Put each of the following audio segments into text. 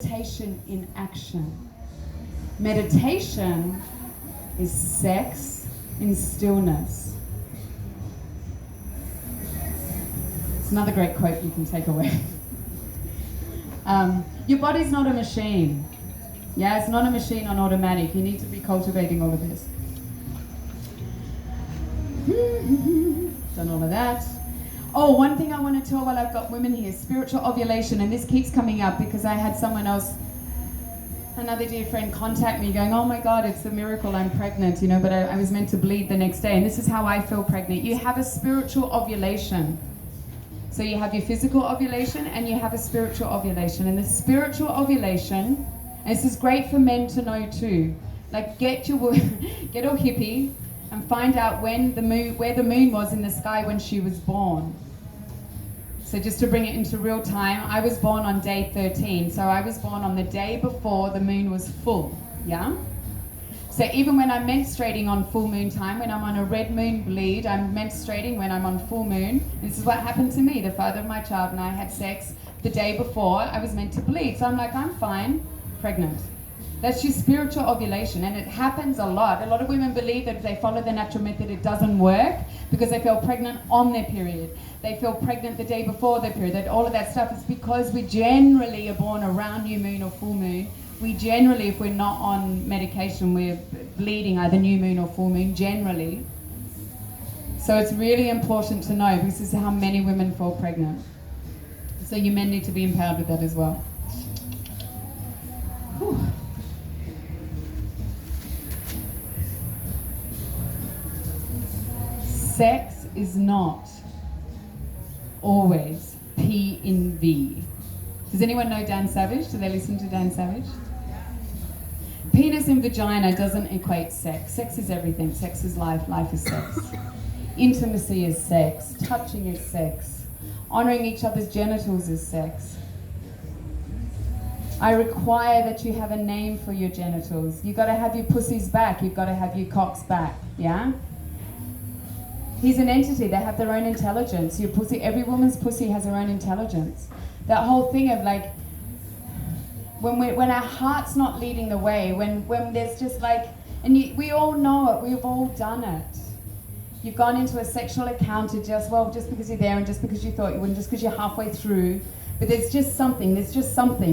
Meditation in action. Meditation is sex in stillness. It's another great quote you can take away. Your body's not a machine. Yeah, it's not a machine on automatic. You need to be cultivating all of this. Done all of that. Oh, one thing I want to tell while I've got women here, spiritual ovulation, and this keeps coming up because I had someone else, another dear friend, contact me going, oh my God, it's a miracle, I'm pregnant, but I was meant to bleed the next day, and this is how I feel pregnant. You have a spiritual ovulation. So you have your physical ovulation and you have a spiritual ovulation. And the spiritual ovulation, and this is great for men to know too, like get all hippie and find out where the moon was in the sky when she was born. So just to bring it into real time, I was born on day 13. So I was born on the day before the moon was full, yeah? So even when I'm menstruating on full moon time, when I'm on a red moon bleed, I'm menstruating when I'm on full moon. This is what happened to me. The father of my child and I had sex the day before I was meant to bleed. So I'm like, I'm fine, pregnant. That's your spiritual ovulation, and it happens a lot. A lot of women believe that if they follow the natural method, it doesn't work because they feel pregnant on their period. They feel pregnant the day before their period. That all of that stuff is because we generally are born around new moon or full moon. We generally, if we're not on medication, we're bleeding either new moon or full moon, generally. So it's really important to know because this is how many women fall pregnant. So you men need to be empowered with that as well. Whew. Sex is not always P in V. Does anyone know Dan Savage? Do they listen to Dan Savage? Penis and vagina doesn't equate sex. Sex is everything. Sex is life. Life is sex. Intimacy is sex. Touching is sex. Honoring each other's genitals is sex. I require that you have a name for your genitals. You've got to have your pussies back. You've got to have your cocks back. Yeah? He's an entity. They have their own intelligence. Your pussy, every woman's pussy has her own intelligence. That whole thing of like, when our heart's not leading the way, when there's just like, we all know it. We've all done it. You've gone into a sexual encounter just because you're there and just because you thought you wouldn't, just because you're halfway through. But there's just something.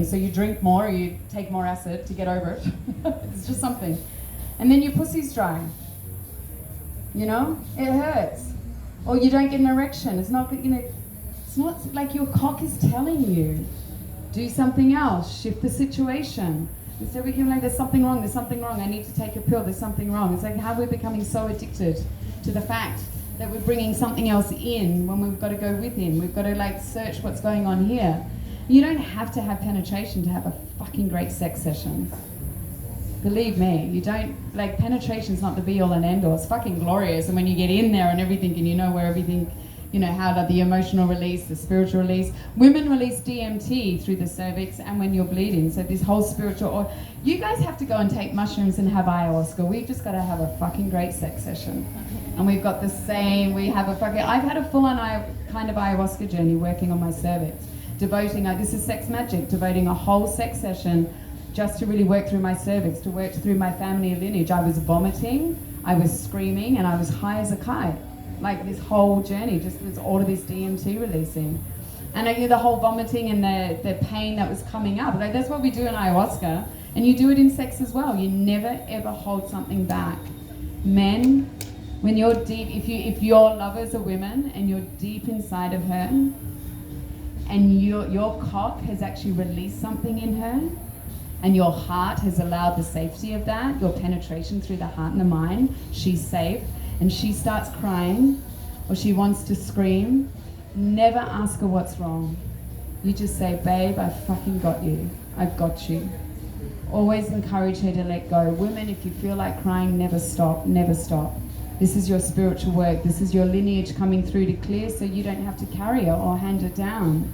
So you drink more or you take more acid to get over it. It's just something. And then your pussy's dry. It hurts. Or you don't get an erection. It's not like your cock is telling you, do something else, shift the situation. Instead we can like, there's something wrong, I need to take a pill, there's something wrong. It's like how we're becoming so addicted to the fact that we're bringing something else in when we've got to go within. We've got to like search what's going on here. You don't have to have penetration to have a fucking great sex session. Believe me, you don't, like penetration's not the be all and end all. It's fucking glorious. And when you get in there and everything and you know where everything, how the emotional release, the spiritual release. Women release DMT through the cervix and when you're bleeding. So this whole spiritual, you guys have to go and take mushrooms and have ayahuasca. We've just got to have a fucking great sex session. And we've got the same, I've had a full-on kind of ayahuasca journey working on my cervix. This is sex magic, devoting a whole sex session just to really work through my cervix, to work through my family lineage. I was vomiting, I was screaming, and I was high as a kite. Like this whole journey, just was all of this DMT releasing. And I knew the whole vomiting and the pain that was coming up. Like that's what we do in ayahuasca. And you do it in sex as well. You never ever hold something back. Men, when you're deep, if your lovers are women and you're deep inside of her and your cock has actually released something in her, and your heart has allowed the safety of that, your penetration through the heart and the mind, she's safe, and she starts crying, or she wants to scream, never ask her what's wrong. You just say, babe, I fucking got you. I've got you. Always encourage her to let go. Women, if you feel like crying, never stop, never stop. This is your spiritual work. This is your lineage coming through to clear so you don't have to carry her or hand her down.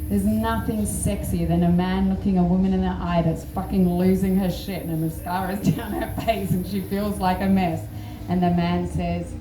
There's nothing sexier than a man looking a woman in the eye that's fucking losing her shit and her mascara's down her face and she feels like a mess. And the man says,